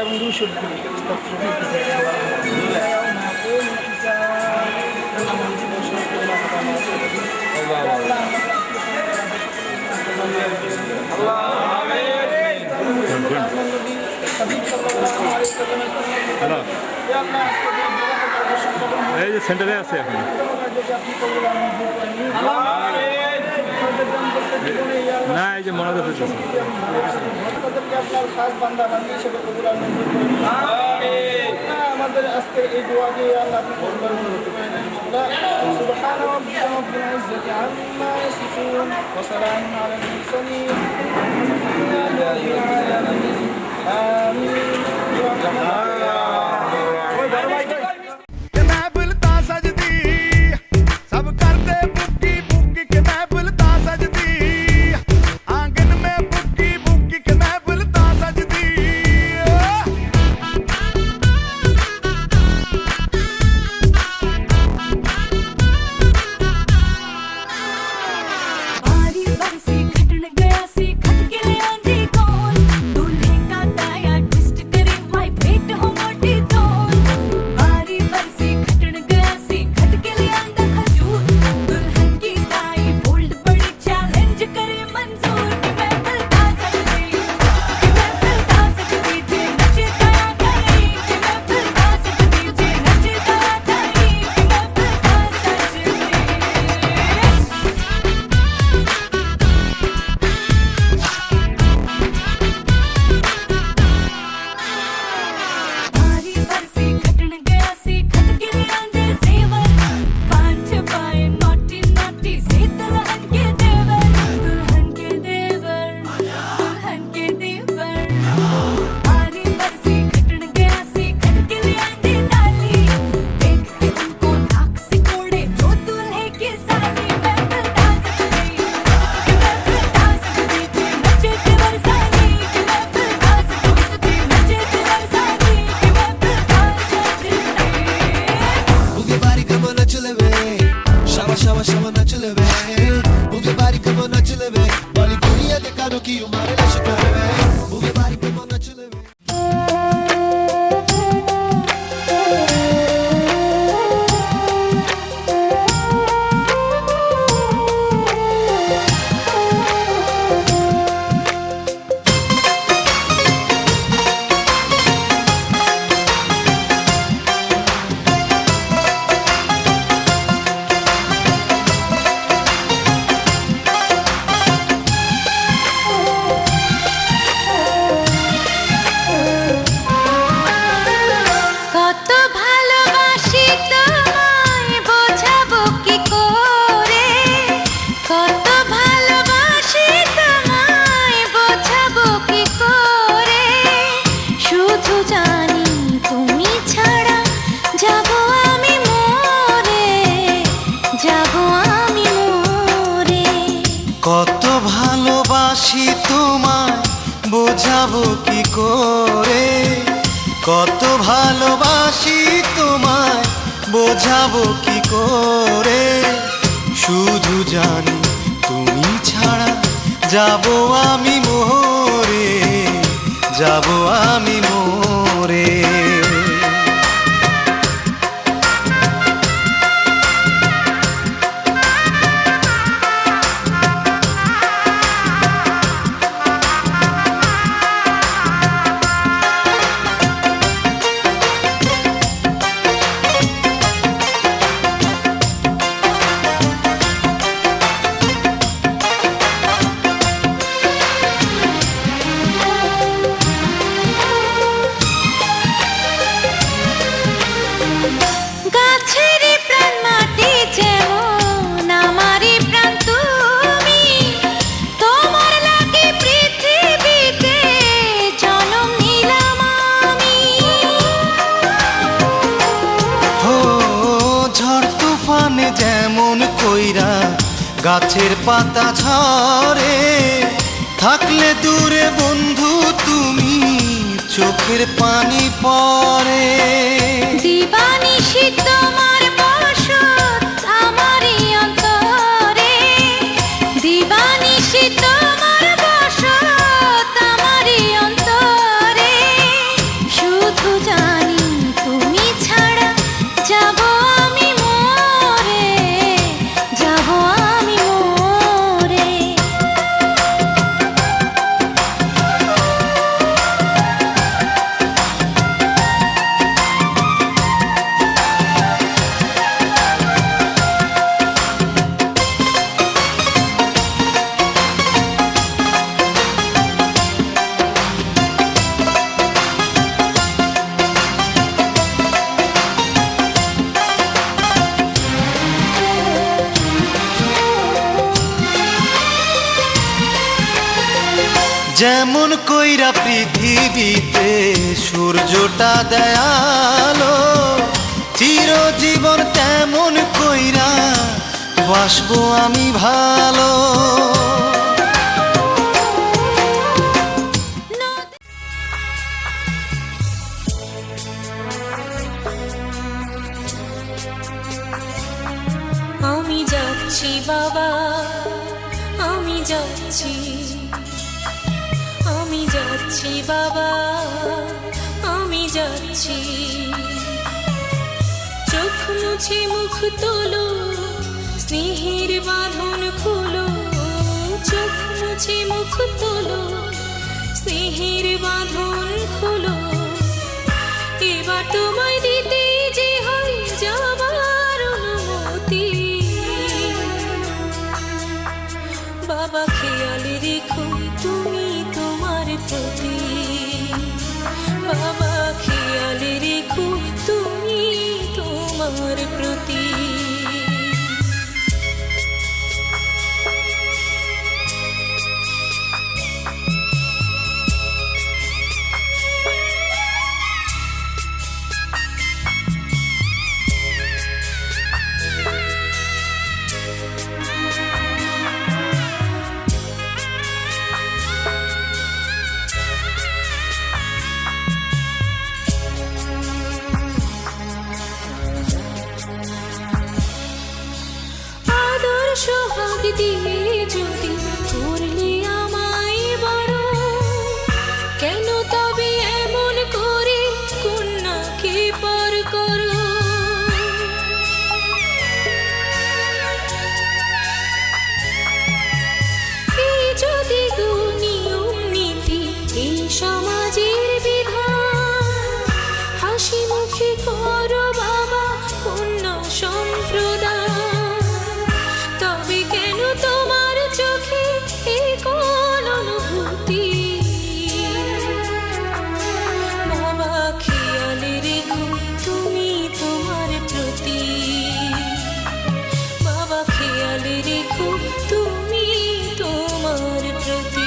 এবং 200 হ্যালো, এই যে সেন্টারে আছে এখন। না, এই যে মনে হচ্ছে আপনার খাস বান্দা বান্দি হিসেবে কবুল আর মঞ্জুর করুন। আমাদের আজকে এই দোয়া দিয়ে আল্লাহ আপনি কবুল আর মঞ্জুর করুন। সুবহান রাব্বিকা রাব্বিল ইজ্জাতি আম্মা ইয়াসিফুন ওয়া সালামুন আলাল মুরসালিন আলহামদুলিল্লাহি রাব্বিল আলামিন। আমিন। কত ভালোবাসি তোমায় বোঝাবো কি করে, কত ভালোবাসি তোমায় বোঝাবো কি করে, শুধু জানি তুমি ছাড়া যাবো আমি মোরে, যাবো আমি মোরে। যেমন কইরা গাছের পাতা ঝরে, থাকলে দূরে বন্ধু তুমি চোখের পানি পড়ে। দিবানিশি তোমার বসত আমারই অন্তরে, দিবানিশি তোমার বসত আমারই অন্তরে, যেমন কইরা পৃথিবীতে সূর্যটা দেয়ালো, চিরজীবন তেমন কইরা বাসবো আমি ভালো। আমি যাচ্ছি বাবা, আমি যাচ্ছি, আমি যাচ্ছি বাবা, আমি যাচ্ছি। চোখ মুছে মুখ তোলো, স্নেহের বাঁধন খুলো। চোখ মুছে মুখ তোলো, স্নেহের বাঁধন খুলো। এবার তোমায় দিতেই যে হয় যাবার অনুমতি। বাবা খেয়াল রেখো তুমি তোমার প্রতি। বাবা খেয়াল রেখো তুমি তোমার প্রতি। সোহাগ দিয়ে যদি করলে আমায় বড়, কেন তবে এমন করে কন্যাকে পর করো? এই যদি নিয়ম নীতি এই সমাজের বিধান, হাসি মুখে করো বাবা কন্যা সম্প্রদায়। তবে কেন তোমার চোখে এই কোন অনুভূতি? বাবা খেয়াল রেখো তুমি তোমার প্রতি। বাবা খেয়াল রেখো তুমি তোমার প্রতি।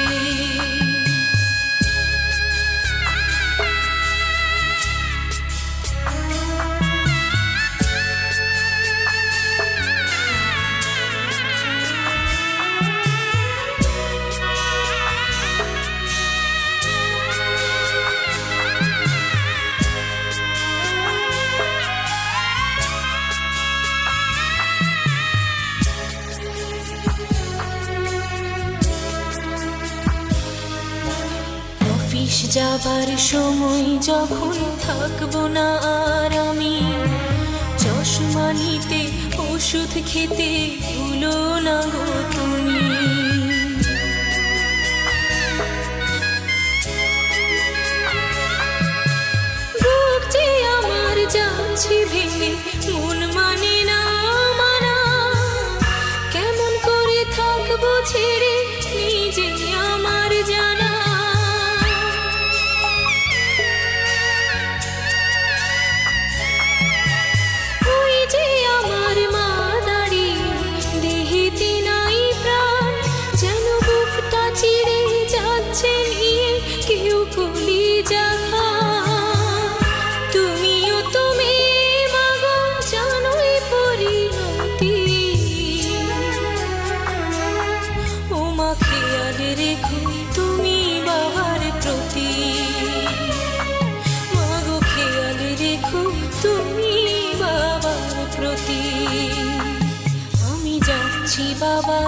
অফিস যাবার সময় যখন থাকবো না আর আমি, চশমা নিতে ওষুধ খেতে ভুলো না গো তুমি। বুক যে আমার যাচ্ছে ভেঙে, মন মানে না মানা। কেমন করে থাকবো ছেড়ে নিজে আমার জানা। তুমিও তুমি মাগো জানোই পরিণতি। ও মা খেয়াল রেখো তুমি বাবার প্রতি। মাগো খেয়াল রেখো তুমি বাবার প্রতি। আমি যাচ্ছি বাবা,